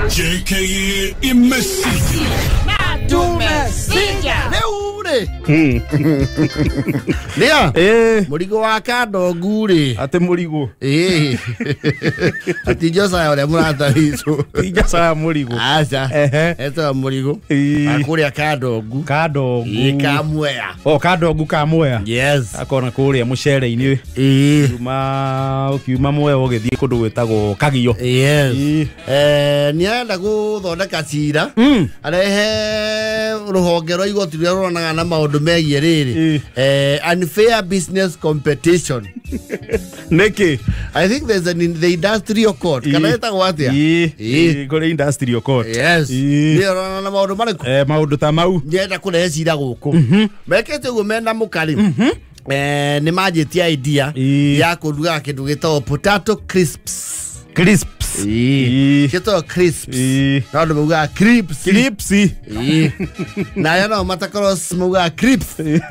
JKA imesija. Tumesija. Neure. Nia. Murigo wa kadogu ri. Ate murigo. Ati josa ole murata hizo. Josa murigo. Acha. Eto murigo. Akuria kadogu. Kadogu. Kamwea. Oh, kadogu kamwea. Yes. Akona kuria mucere-ini. Ukiuma mwea ugithie kundu gwetagwo Kagio. Yes. Nienda guthondeka cira. Arehe ruhonge rwa igoti rwa ronaga na maundu megie riri. Unfair business competition. Neki. I think there's the industrial court. Kana etagwo atia? Kore industrial court. Yes. Ni rona na maundu mariko. Maundu ta mau. Nienda kurehe cira guku. Mekete uguo mena mukari. Ni majitia idea ya kuruga kindu gitagwo potato crisps. Kito crisps. Na ndo muga crisps. Na yana matakaros muga crisps.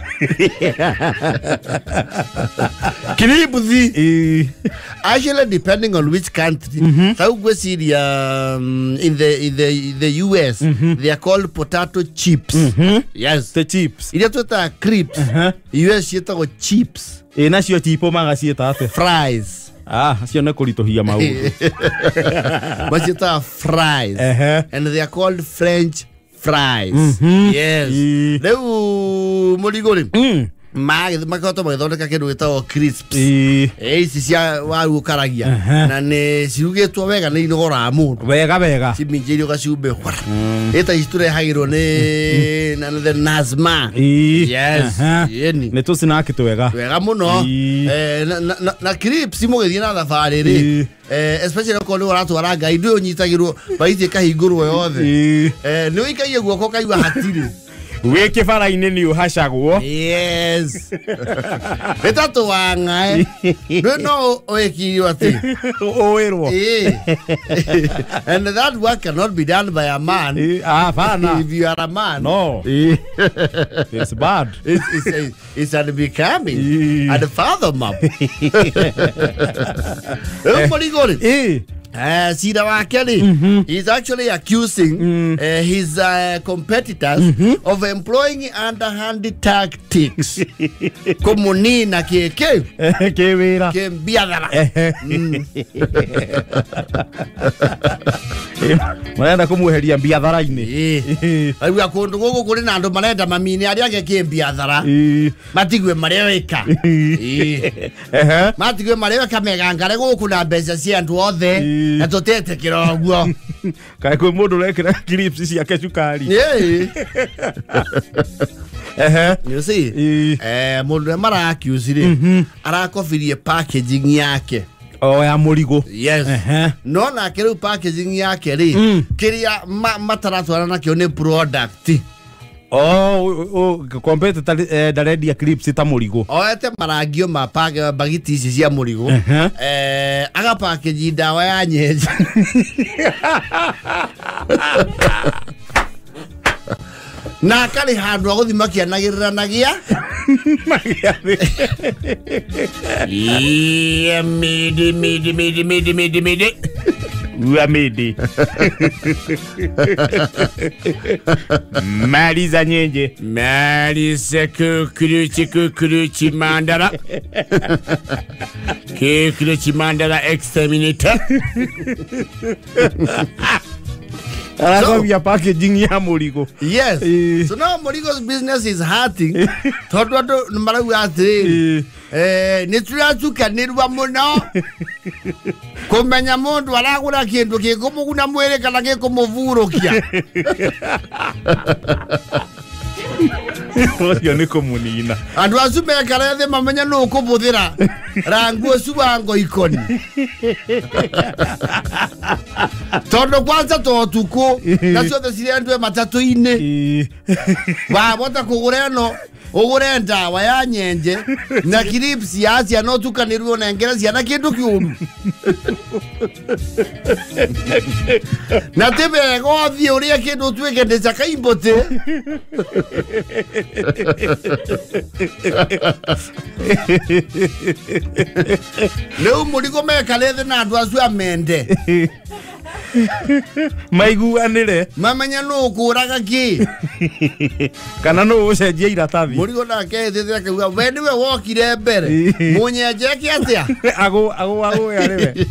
Actually, depending on which country, in the US, they are called potato chips. Yes, the chips. Ile tuta crisps. US yetagwo chips. Nacio tipo magacieta ate. Fries. Acio na kuritohia maundu. But it's fries. And they are called French fries. Yes. Leu murigori. Makoto magithondeka kindu gitagwo crisps. Ici cia waru karagia. Na ni cirugetwo wega ni inogora mundu. Wega. Ciminjirio gaciumbe. Eta isture hagirwo ni na the Nazma. Yes. Yeni. Ne tusina kitu wega. Wega muno. Na crisps mugithie na thabari ri. Especially ko ni waratwara ngai ndu nyitagirwo baithie kahingurwo yothe. Ni uikaie guoko kaigwa hatiri. Weke fara-ini ni uhacagwo. Yes. Betatu wangae. No oekirio ati. Oerwo. And that work cannot be done by a man. Fana. If you are a man. No. It's bad. It's unbecoming. And the father mom. Sida Wakeli is actually accusing his competitors of employing underhand tactics. Komuni na keke. Kewira. Kembiadara. Marenda kumuheria mbiathara-ini. Aiwa kundu gugu kuri na andu marenda mamini aria ngeke mbiathara. Matigwe mareweka. Matigwe mareweka megangare guku na mbeca cia andu othe. Na totete kiroguo. Kai kwe mundu rekera clips ciake cukari. You see? Mundu mara accuse ri. Arakofirie packaging yake. Ya murigo. Yes. No na kero packaging yake ri. Kiria mataratwara na kyo ne product. Competitor daredia clips ta murigo. Ete maragio mapaga bagiti ici cia murigo. Aga package dawa ya nyenje. Na kali handu aguthima kianagirira nagia. Midi. Uamidi. Maliza nyenje. Maliza kukuruchi mandala. Kukuruchi mandala exterminator. So, packaging ya murigo. Yes. So now Murigo's business is hurting. Thodo numaragu ati. Nituratuka nirwa muno. Kumenya mundu aragura kindu kikumuguna mwere kana gikumuvurukia. Ocio ni kumunina. Andu acume karethe mamenya no kubuthira. Rangu subango ikoni. Tondo kwanza totuko. Na ciothe cirendwe matatu-ini. Wabota kugura no. Ugure ndawa ya nyenje na clips ya cia no tukanirwo na ngera cia na kindu kiuru. Na tebe gothi uria kindu twike ndeca kaimbote. Leo murigo meka lethe na andu acu amende. maiguanire mamenya no kuraga ki kana no ucenjia iratathi murigo nake thithira kiuga we niwe wokire mbere munyenje ki atia ago yariwe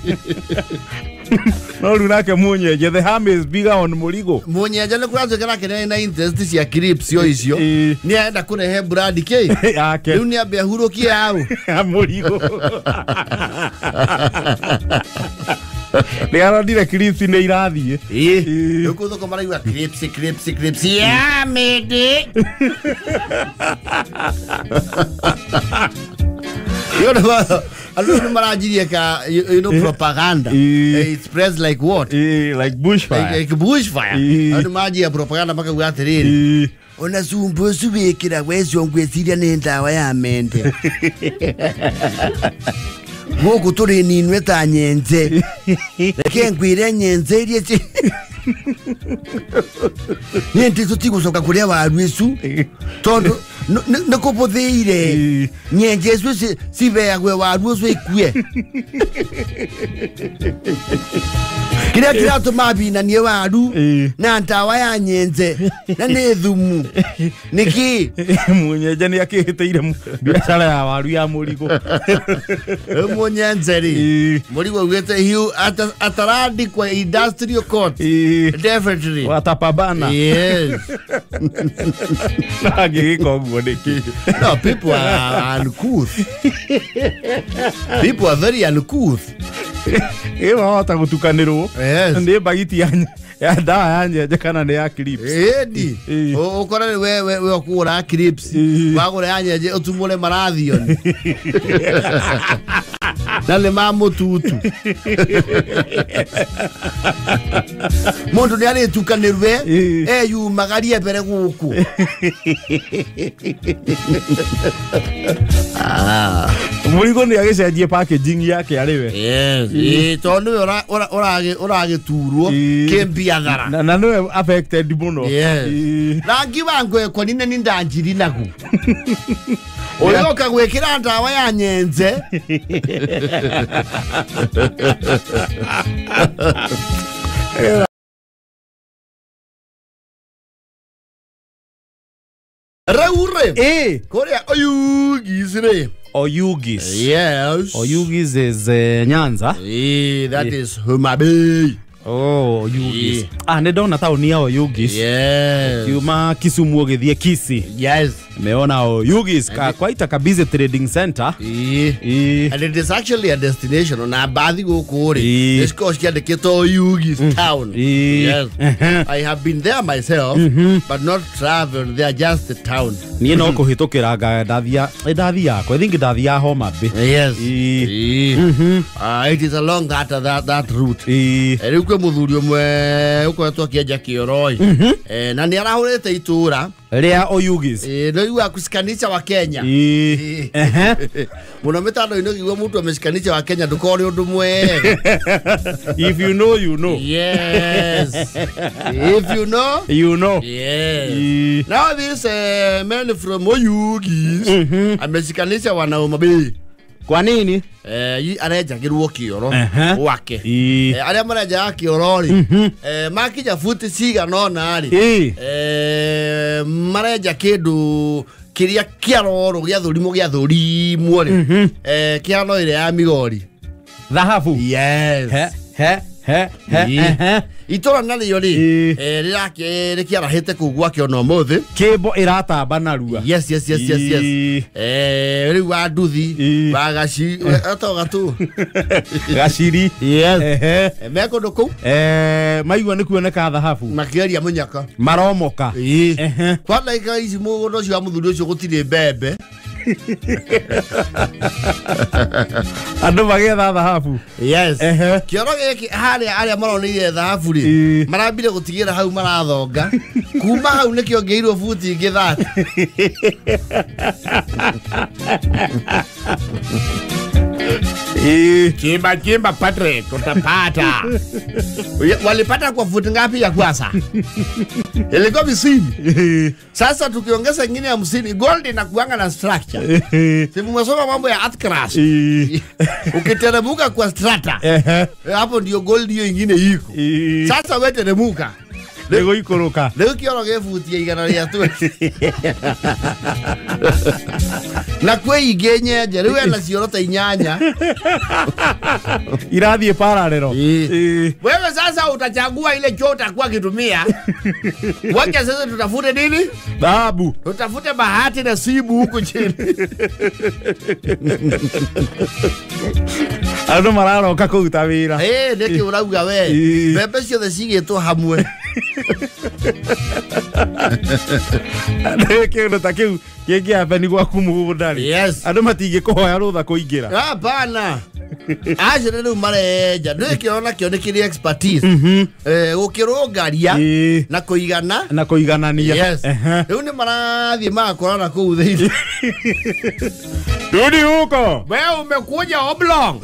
no runake munyenje the harm is bigger on murigo munyenje ne kuraje kana kene na interest cia clips yo icio ni aenda kurehe brand ki yake riu ni ambe hurukie au murigo Nigaro dire clips ne irathie yuko thoko maraiwa clips ya mede Alone marajiria ka propaganda. It spreads like what? Like bushfire. Like bushfire. Alone marajiria propaganda maka ugatiriri. Ona zumbo subekira wezo ngwesiria nenda ya mente. Gogo turi ninwe ta nyenze. Reke ngwire nyenze irie ci. Nyenze tutigucoka kuria waru icu. Tondo nakopothiire nyenje icu cibeagwe waru ucio ikue. Kiria kiratuma binanie waru na ndawa ya nyenze na ni thumu niki munyenje ni akihiteire biashara ya waru ya murigo munyenje ri murigo ugete hiu ataradi kwa industrial court definitely watapabana yes agiko niki no people are uncouth people are very uncouth ewa wata gutukanirwo yes ndi bagiti ya dawa yanje kana ni ya clips edi ukora we okura clips wagura yanje utumule marathion nale mamututu mundu ni ari tukanirwe yu magarie bere guku murigo ni agicenjie packaging yake ariwe yes tondu orage turwo kembiathara na no affected muno rangi wangwe kwa nine ni ndanjiri naku oyoka gwekira ndawa ya nyenze Raure Korea Oyugis re Oyugis yes Oyugis is Nyanza that is Homa Bay oh Oyugis ne dona tauni ya Oyugis yes Kiuma Kisumu ogithie Kisi yes meona Oyugis quite a busy trading center and it is actually a destination on a bathi goku ri this course kia deketo Oyugis town yes I have been there myself but not traveled there just the town ni no kuhitukira ndathia ko I think ndathia Homa Bay yes it is along that route rikwe muthuri umwe ukoretwo akienja kioroi na ni arahurite itura ria Oyugis no akushikanisha wa Kenya muno mitano ino giwe mtu ameshikanisha wa Kenya ndukori undu mwega if you know you know yes if you know you know yes now this man from Oyugis ameshikanisha wana Homa Bay kwa nini arejagirwo kioro wake aria mareja kiorori makija futi siga no nari mareja kindu kiria kiaroro gia thurimo gia thurimo ri kiano ile ya migori dhahabu yes itora nani yori rirake rikiara hete kugwa kiono mothe kibo iratamba narua yes ri wa nduthi wa gaci atoga tu gaciri yes meko nduku maigua ni kuoneka dhahabu makiaria munyaka maromoka kwa like ici mugono cio muthuri ucio gutire mbembe andu magetha dhahabu yes kioro giki haria maronire dhahabu ri marambire gutigira hau marathonga kuma hau nikio ngeirwo futi ngithati Chimba Patrick utapata. Walipata kwa futi ngapi ya kwanza? Ilikuwa 50. Sasa tukiongeza nyingine ya 50, gold inakuanga na structure. Simu mwasoma mambo ya earth crust. Ukiteremuka kwa strata, hapo ndio gold hiyo nyingine iko. Sasa wewe teremuka. Lego ikoroka. Leo kioroge futi ya igana ya tu. Na kwe igenye jeruwe na siorota inyanya. Irathie paralelo. Wewe sasa utachagua ile choo utakuwa kitumia. Wacha sasa tutafute nini? Dhahabu. Tutafute bahati na sibu huko chini. Ano mararo kako utawira. Neki urauga we. Bebe cio the cigitwo hamwe. Neki ndo takiu kigia ni gwa kumugundari. Yes. Ando matige kohoya rutha kuingira. Hapana. Aje ndio mareja. Neki ona kio ni kiri expertise. Ukirogaria na kuiganania. Yes. Riu ni marathie makora kuu thiini. Rudi huko. Wewe umekuja oblong.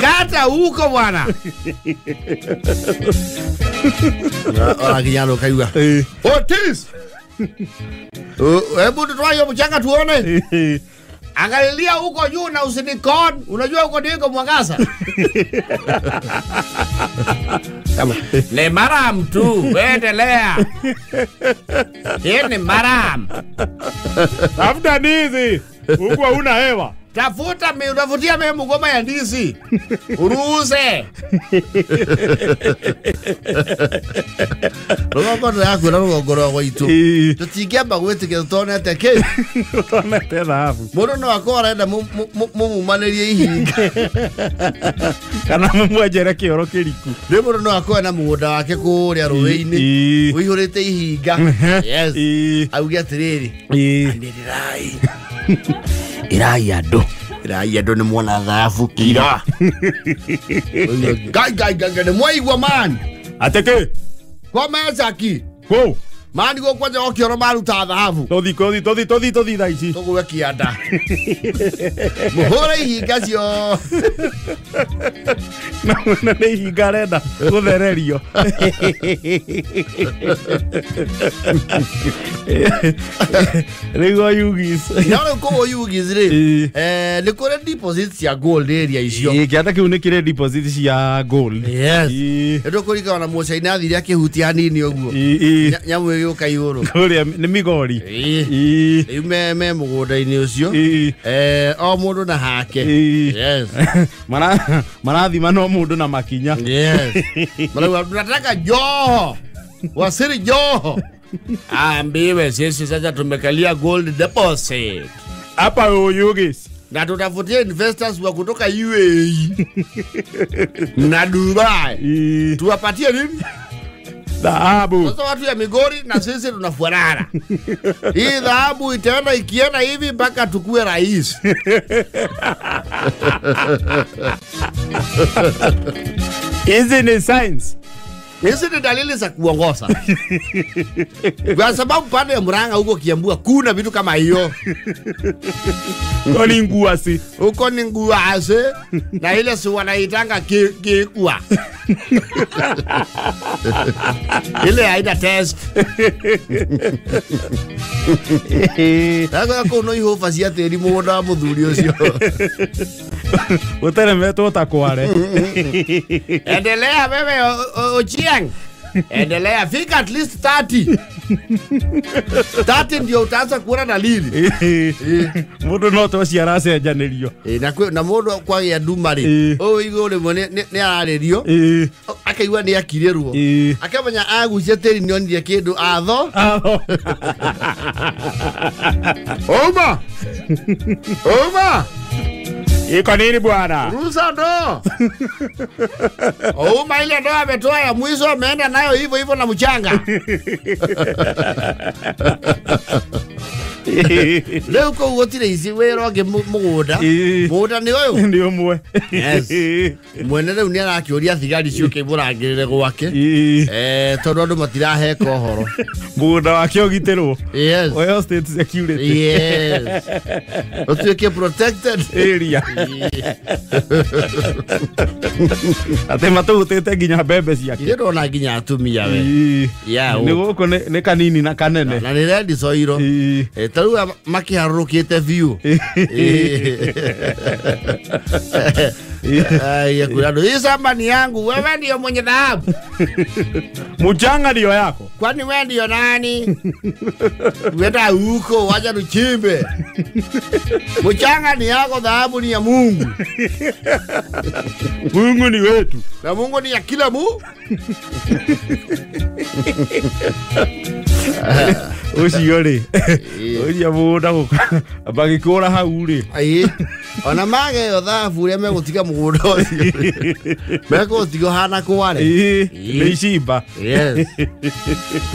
Kata huko bwana. Ora kijana kaiwa. Otis. Hebu tutoe mchanga tuone. Angalia huko juu na usinikon. Unajua huko ndiko mwangaza. Ni maram tu. Endelea. Hii ni maram. Tafuta ndizi. Huko hauna hewa. Utafutia mimi mgoma ya ndizi. Uruhuse. Rogo yako na rogo kwa itu. Tutikamba gwetike tone teke. Tone tena hapo. Mono no akora enda mu manerie ihinga. Kana mumwajera kioro kiriku. Ndio mono no akora na mugoda wake kuria ruweini. Uihurite ihinga. Yes. Augia tiriri. Ndirai. Irai ado ni mwana dhafu kira. Gai ni mwaigwa man. Ateke. Kwa meza ki. Ko. Mani go kwaje okioro maru ta dhafu. Todi daici. Togo weki ada. Muhora ihinga cio. Na ne ihinga renda guthererio. Rigo yugis. Naona ko yugis ri. Ni kore deposits ya gold area icio. Kiata kiu ni kire deposits ya gold. Yes. Ndo kurika na mocha inathi ria kihuti hanini oguo. Nyamu yo kayuro. Kuria ni migori. Me mugoda-ini ucio. O mundu na hake. Yes. Marathi mano mundu na makinya. Yes. Mara tunataka Joho. Wasiri Joho. Ambiwe sisi sasa tumekalia gold deposit. Hapa uyugis. Na tutafutia investors wa kutoka UAE na Dubai. Tuwapatie nini? Dhahabu. Sasa watu ya Migori na sisi tunafuarana. Hii dhahabu itaenda ikienda hivi mpaka tukue rais. Hizi ni science. Hizi ni dalili za kuongoza. Kwa sababu pande ya Murang'a huko Kiambu kuna vitu kama hiyo. Uko ni nguasi. Uko ni nguasi. Na ile si wanaitanga kikua. Ile haina test. Sasa kono iho fasia teri muda muthuri ucio. Utare meto takware. Endelea wewe Ochieng. Endelea fika at least 30. 30 ndio utaanza kuona dalili. Mundu no to ciarase janirio. Na mundu kwa ya dumari. O igore mone ne ararerio. Akaigwa ni akirerwo. Akamenya agucia teri ni onire kindu atho. Oma. Iko nini bwana? Rusa ndo. Ile ndo ametoa ya mwisho ameenda nayo hivyo na mchanga. Leo ko gotire ici wero nge mugunda ni uyu ndi umwe yes mwene rĩu nĩ arakĩũria thigari ciũke mũrangĩrĩre gwake tondũ andũ matiraheka ũhoro mũgũnda wake ũgitĩrwo yes Oyo State Security yes ũtuĩke protected area atĩ matũgũtĩte nginya mbembe ciake ndĩrona nginya atumia we nĩ gũkũ nĩ kanini na kanene na nĩ rendi soiro tarĩu makĩharũrũkĩte biũ Yakulado hii shamba ni yangu, wewe ndio mwenye dhahabu. Mchanga ndio yako. Kwani wewe ndio nani? Wenda huko wacha tuchimbe. Mchanga ni yako, dhahabu ni ya Mungu. Mungu ni wetu. Na Mungu ni ya kila mu. Usione. Oya muda guka. Bagikora hau ri. Ai. Ona mage yo dhahabu ria megutiga mugundo ucio. Megutiga hana kware. Ni shimba. Yes.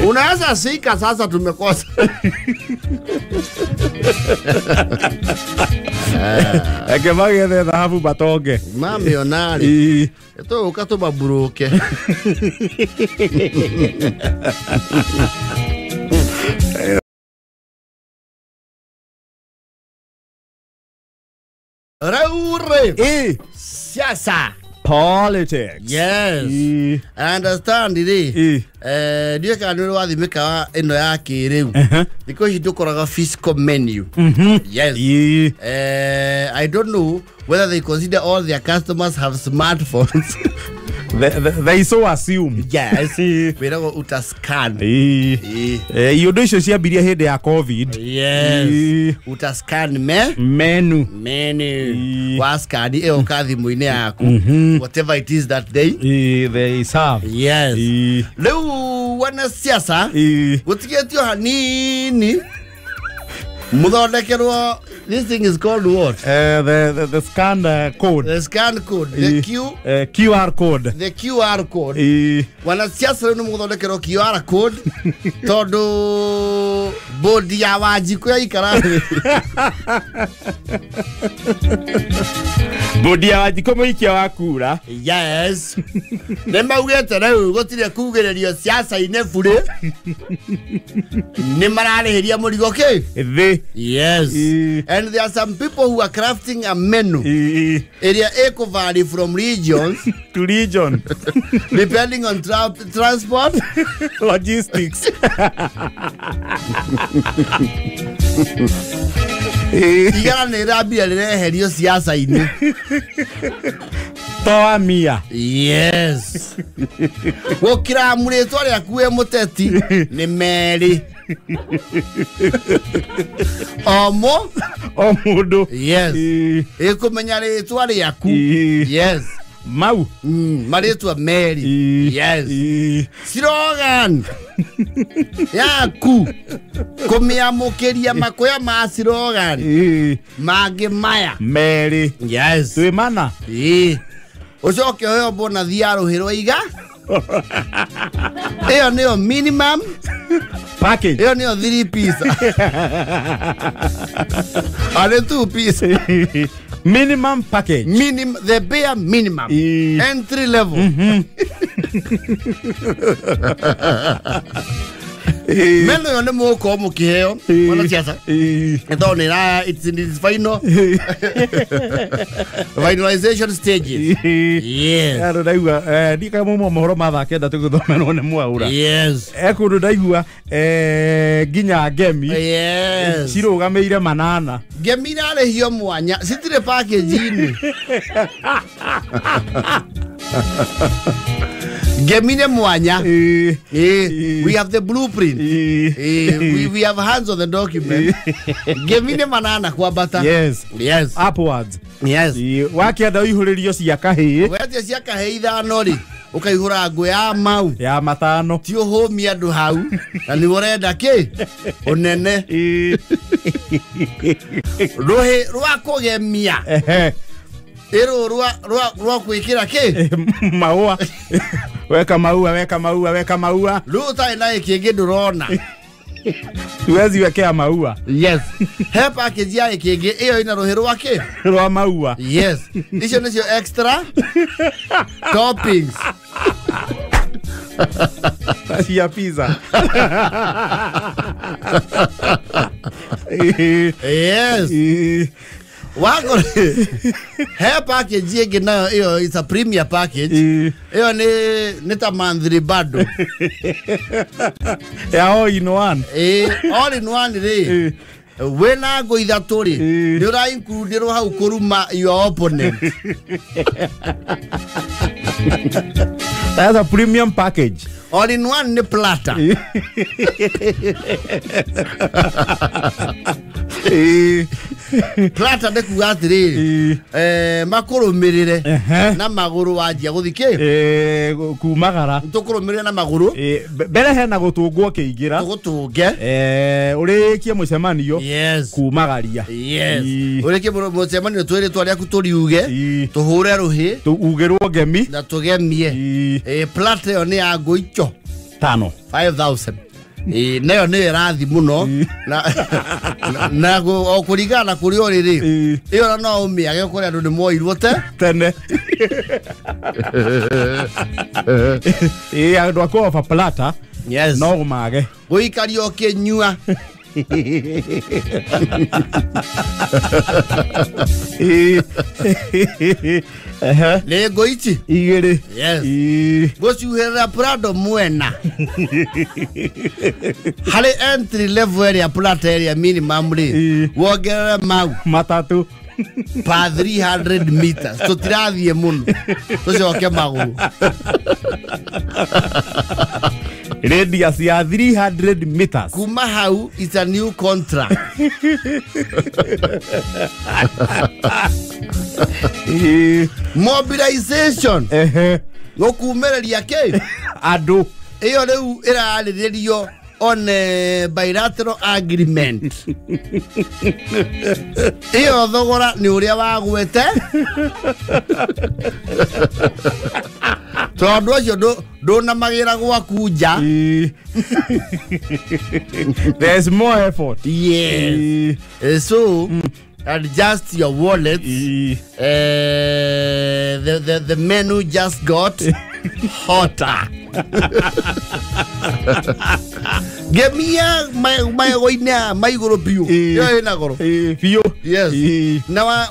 Unaweza sika sasa tumekosa. Akemage the dhahabu batonge. Mami onari. Eto ukato baburuke. Raure. Siasa. Politics. Yes. I understand it. Ndio kana ndio wathimika ino ya kiriu. Because you do fiscal menu. Yes. I don't know whether they consider all their customers have smartphones. They so assume. Yes. Pero utascan. Yodo icio ciambirie hindi ya COVID. Yes. Utascan menu. Wascan eo kathimu-ini yaku. Whatever it is that they serve. Yes. Leu wana siasa. Gutigetio hanini. Muthondekerwo. This thing is called what? The scan code. The scan code. The QR code. The QR code. Wanasiasa leo muthondekerwo QR code. Todo bodi ya Wanjiku ya ikarathi. Bodi ya Wanjiku muikia wa kura. Yes. Nema ugete rĩu gotire kugererio siasa ine bure. Ni mararĩhĩria mũrigo ki? Yes. And there are some people who are crafting a menu. Area eco vary from regions to region. Depending on transport. Logistics. Igana nĩ rambia rĩreherio siasa-inĩ. Toa mia. Yes. Gũkĩra mũrĩtwa rĩaku we mũteti nĩ Meri. Omo Omudo. Yes. Ĩkũmenya rĩtwa rĩaku. Yes. Mau. Marĩtwa Meri. Yes. Slogan yaku kũmĩamũkĩria makoya ma slogan mangĩ maya Meri. Yes. Twĩmana. Ũcoke ũyũ mbona thiarũhĩrwo iga. Ĩyo nĩyo minimum package. Ĩyo nĩyo 3 piece. Are 2 piece. Minimum package. The bare minimum. Entry level. Melo yone moko mukiheo wana siasa. Ito nira it's in its final finalization stages. Yes. Aro daigua ndika mumo mohoro mathakenda tuguthomerwo ni mwaura. Yes. Ekundu daigua ginya Ngemi. Yes. Cirugameire manana. Ngemi narehio mwanya citire package-ini. Gemine mwanya. We have the blueprint. We have hands on the document. Gemine manana kwa bata. Yes. Yes. Upwards. Yes. Wakienda uihuririo cia kahii. Wetia cia kahii ithano ri. Ukaihura ngwe ya mau. Ya matano. Ti uhumi andu hau. Na ni urenda ki? Unene. Rohe rwa kugemia. Ero rwa kwikira ki? Maua. Weka maua. Luta ina kingi ndurona. Tuwezi wekea maua. Yes. He package ya kenge iyo ina rohero wake. Rwa maua. Yes. Icio nicio extra toppings. Ya pizza. Yes. Wako he package yake nayo hiyo is a premier package. Hiyo ni ta monthly bado. Ya all in one. All in one re. When I go ithatũ rĩ nĩ ũra include hau kũruma your opponent. That's a premium package. All in one ni platter. Platter de kuga atĩrĩ makũrũmĩrĩre na magũrũ wanjia gũthikĩ kumagara tũkũrũmĩrĩre na magũrũ mbere hena gũtũngwo kĩingĩra tũgũtũnge ũrĩkie mũcemanio kumagaria ũrĩkie mũcemanio twĩrĩ twarĩaku tũriuge tũhũre rũhĩ tũugĩrwo ngemi na tũgemie platter ĩyo nĩ ya ngũicho 5,000 nayo nĩ ĩrathi mũno na kũringana kũrĩ o rĩrĩ ĩyo no ũmĩage kũrĩ andũ nĩ moirwo tene andũ akũoba plata no ũmage gũikaria ũkĩnyua nĩ ngũici igĩrĩ gũciuhĩrĩra Prado mwena harĩ entry level area plata area minimum rĩ wongerere mau matatũ pa 300 meters tũtirathiĩ mũno tũcoke magũrũ radius ya 300 meters kuma hau is a new contract. Mobilization gũkuumĩrĩria kĩ andũ ĩyo rĩu ĩrarĩrĩrio on a bilateral agreement. Iyo thogora nĩ ũrĩa wagwete tondũ ũcio ndũnamagĩra gwaku nja. There's more effort. Yes. So adjust your wallet. The menu just got hotter. Give me my oina my goro bio. Yo ina goro. Bio. Yes. Na wa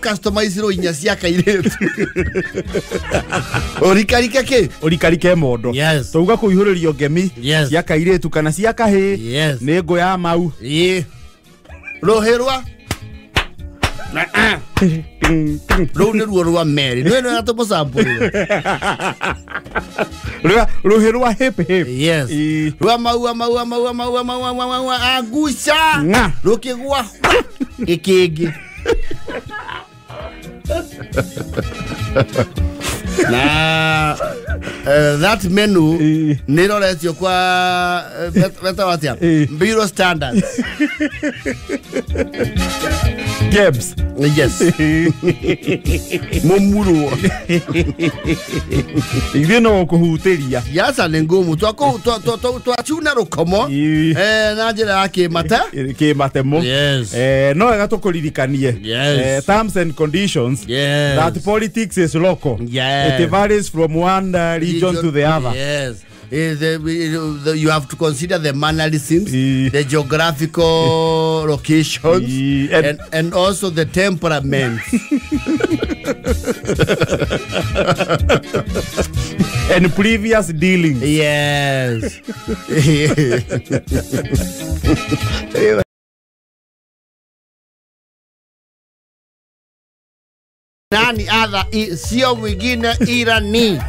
customize ro inya cia kaire. Orikarika ke? Orikarike mondo. Yes. Tuga kuihuririo ngemi cia kaire tu kana cia kahi. Yes. Nĩ ngo ya mau. Roherwa. Rũu nĩ ruo rwa Mary. Nĩ wena tũmũcambũrĩre. Rũhĩ hip. Yes. Rwa maua agusha. Rũkĩgwa gĩkĩngĩ. Na that menu nĩ roretio kwa beta watia Bureau Standards. Gebs. Yes. Momuro. Igeno kuhuteria. Yasa nengomu twachuna rukomo na njira yake mata mo. Yes. No gatokuririkanie. Terms and conditions that politics is local. It varies from one region to the other. Yes. You have to consider the mannerisms, the geographical locations, and also the temperament. And previous dealings. Yes. Nani adha sio mwingine Irani.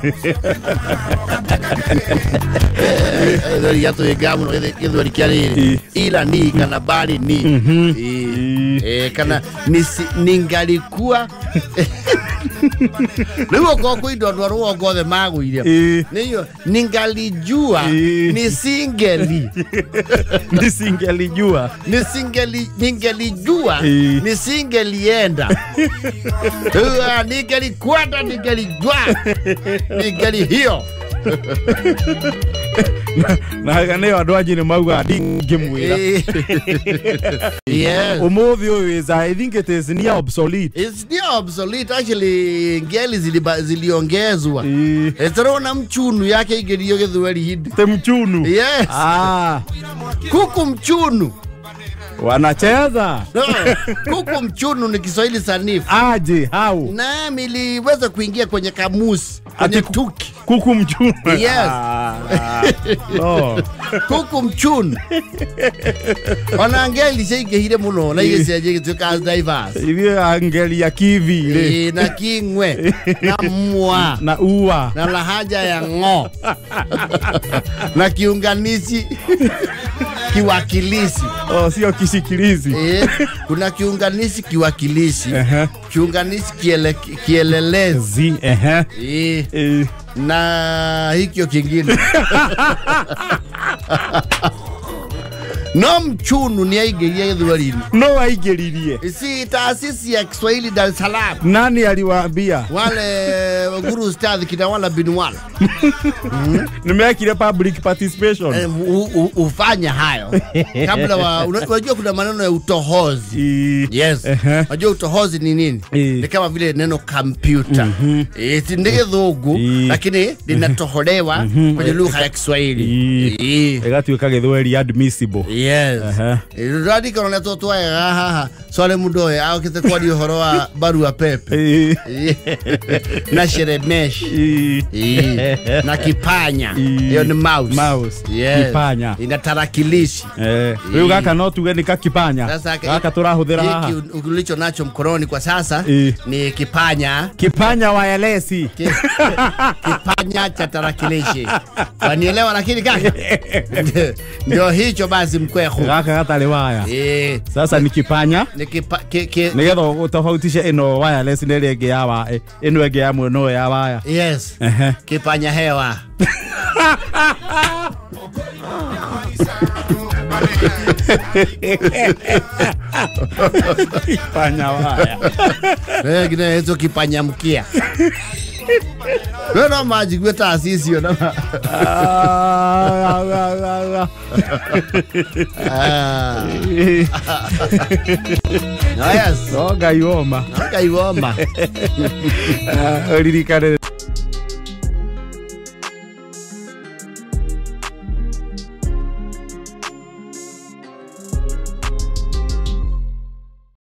Ya to yegamu no kiari Irani kana bali ni kana ningalikuwa leo kwa kuido ndo gothe maguire niyo ningalijua nisingelijua nisingelienda ningelikwenda ningalijua ningali hiyo na gane wandu anji ni mauga ndingimwira. Yes. Umuthi uyu is, I think it is near obsolete. It's near obsolete actually. Ngeli ziliongezwa. Eterona mchunu yake igerio githweri hindi. Te mchunu. Yes. Kuku mchunu. Wanacheza. No. Kuku mchunu ni Kiswahili sanifu. Aje, how? Na niliweza kuingia kwenye kamusi, kwenye tuki. Kuku mchunu. Yes. No. Kuku mchunu. Ona ngeli shegehire muno na yese aje tuka diverse. Ibi angeli ya kivi. Na kingwe, na mwa, na ua, na lahaja ya ngo. Na kiunganishi kiwakilishi. Sio kisikilizi. Kuna kiunganishi kiwakilishi. Kiunganishi kielelezi. Na hikyo kingine. No mchunu ni aigeria githweri. No aigeririe. Si taasisi ya Kiswahili Dar es Salaam. Nani aliwaambia? Wale Guru Ustadh Kidawala Binwala. Nimeakile public participation. Ufanya hayo. Kabla unajua kuna maneno ya utohozi. Yes. Unajua utohozi ni nini? Ni kama vile neno computer. Si ndege thogu lakini linatoholewa kwenye lugha ya Kiswahili. Egatuika githweri admissible. Yes. Radical na totoa sole mudoe au kite kwa dio horoa barua pepe. Na sheremesh. Na kipanya. Hiyo ni mouse. Mouse. Yes. Kipanya. Ina tarakilishi. Riu gaka no tuge ni kakipanya. Gaka turahuthira haha. Hiki ulicho nacho mkononi kwa sasa ni kipanya. Kipanya wireless. Kipanya cha tarakilishi. Wanielewa lakini kaka? Ndio hicho basi mkwehu. Gaka gatale waya. Sasa ni kipanya. Nigetho utofautishe ino wireless ndele ege yawa. Ino ege ya mwono ya waya. Yes. Kipanya hewa. Kipanya waya. Gine hizo kipanya mkia. Wena maji kwe taasisi yo na. Yes. Oga iwoma. Oga iwoma. Lirikane.